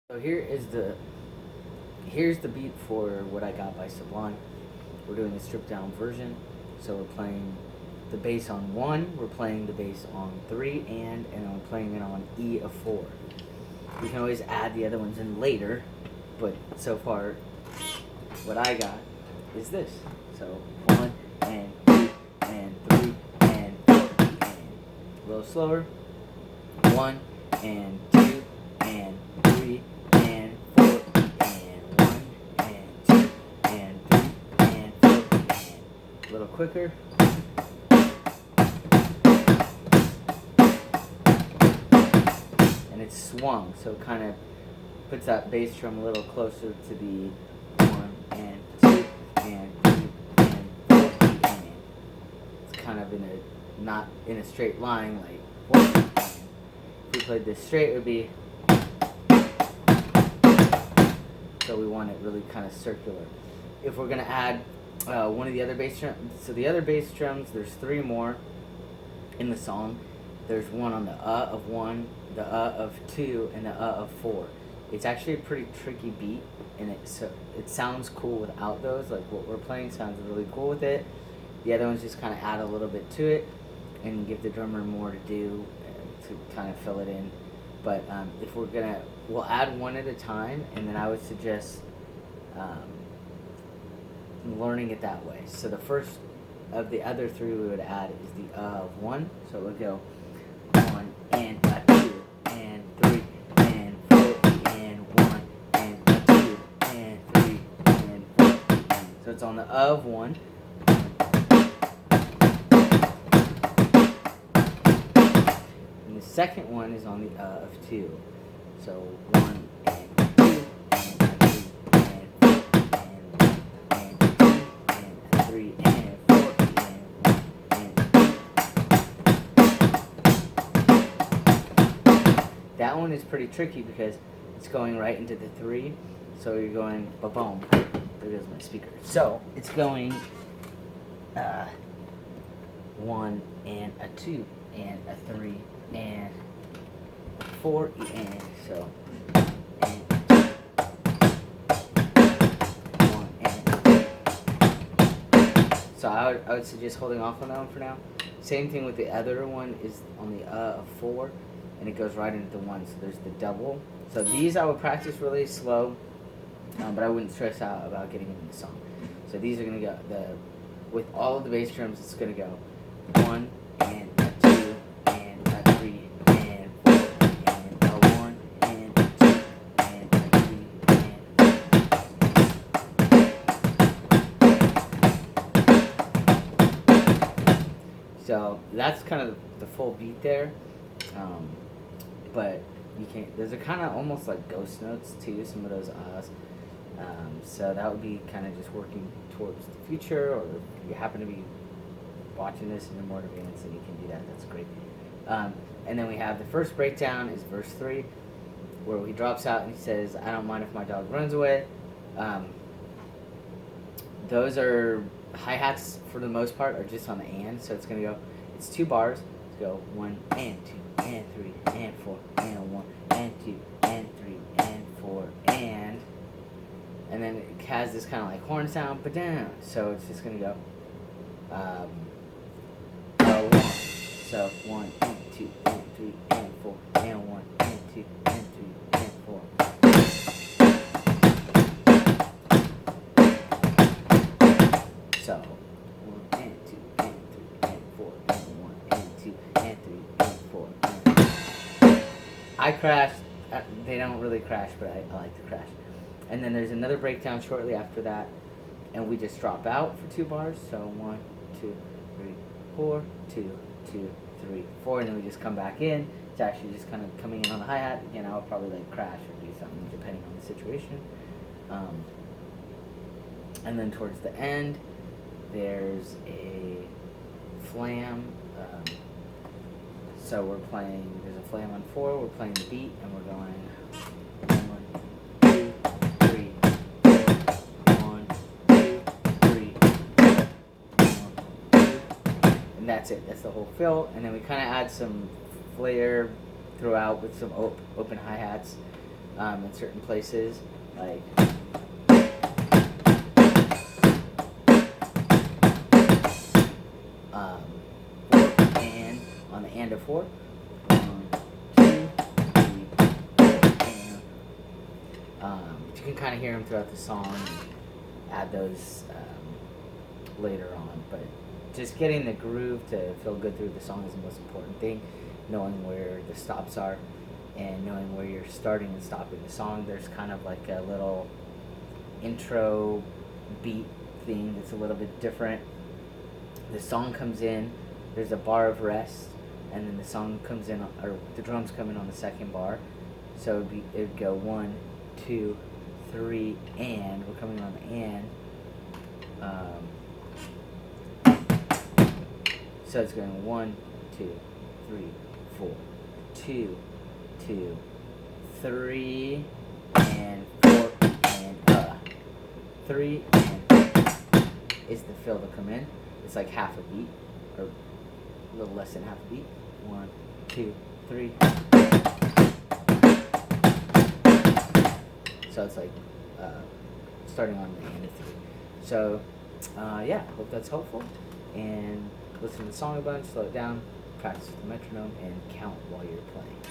So here's the beat for what I got by Sublime. We're doing a stripped down version. So we're playing the bass on 1, we're playing the bass on 3, and I'm playing it on E of 4. We can always add the other ones in later, but so far what I got is this. So 1 and 2 and 3 and 4 and a little slower. 1 and 2 and 3 and 4 and 1 and 2 and 3 and 4 and a little quicker. And it's swung, so it kind of puts that bass drum a little closer to the 1 and 2 and 3 and 4 and it's kind of not in a straight line like 1 and if we played this straight, it would be. So we want it really kind of circular. If we're going to add one of the other bass drums, so the other bass drums, there's 3 more in the song. There's one on the of 1, the of 2, and the of 4. It's actually a pretty tricky beat, and it sounds cool without those. Like what we're playing sounds really cool with it. The other ones just kind of add a little bit to it and give the drummer more to do to kind of fill it in. But if we'll add one at a time, and then I would suggest learning it that way. So the first of the other 3 we would add is the of 1. So it would go 1 and a 2 and 3 and 4 and 1 and a 2 and 3 and 4. So it's on the of 1. The second one is on the of 2. So 1 and 2 and 3 and 4 and 1 and 2 and 3 and 4 and 1 and 2. That one is pretty tricky because it's going right into the 3. So you're going ba-boom. There goes my speaker. So it's going 1 and a 2 and a 3 and 4 and so and 1 and so I would suggest holding off on that one for now. Same thing with the other one is on the of 4 and it goes right into the 1. So there's the double. So these I would practice really slow, but I wouldn't stress out about getting into the song. So these are gonna go with all of the bass drums. It's gonna go 1 and a 2 and a 3 and 4 and a 1 and a 2 and a 3 and so that's kind of the full beat there, but you can't. Those are kind of almost like ghost notes too. Some of those ahs. So that would be kind of just working towards the future, or if you happen to be watching this and you're more advanced and you can do that, that's great. And then we have the first breakdown is verse 3, where he drops out and he says, "I don't mind if my dog runs away." Those are hi-hats for the most part are just on the and, so it's gonna go. It's 2 bars. Let's go 1 and 2 and 3 and 4 and 1 and 2 and 3 and 4 and then it has this kind of like horn sound, but down. So it's just gonna go. 1. So 1 and 2 and 3 and 4 and 1 and 2 and 3 and 4. So 1 and 2 and 3 and 4 and 1 and 2 and 3 and 4. I crashed. They don't really crash, but I like to crash. And then there's another breakdown shortly after that, and we just drop out for 2 bars. So 1, 2, 3, 4, 2, 2, 3, 4, and then we just come back in. It's actually just kind of coming in on the hi-hat. Again, I would probably like crash or do something depending on the situation. And then towards the end, there's a flam. So there's a flam on 4, we're playing the beat, and we're going 1, 2, 3, 4, 1, 2, 3, 4, 1, 2, and that's it. That's the whole fill, and then we kind of add some flair throughout with some open hi-hats. in certain places, like um, and on the and of 4. 1, 2, 3, and you can kind of hear them throughout the song and add those later on, but just getting the groove to feel good through the song is the most important thing. Knowing where the stops are and knowing where you're starting and stopping the song. There's kind of like a little intro beat thing that's a little bit different. The song comes in, there's a bar of rest, and then the song comes in, or the drums come in on the second bar. So it'd go 1, 2, 3, and we're coming on the and. So it's going 1, 2, 3, 4, 2, 2, 3, and 4, and 3, and is the fill to come in. It's like half a beat, or a little less than half a beat. 1, 2, 3. So it's like starting on the end of 3. So yeah, hope that's helpful. And listen to the song a bunch, slow it down, practice with the metronome, and count while you're playing.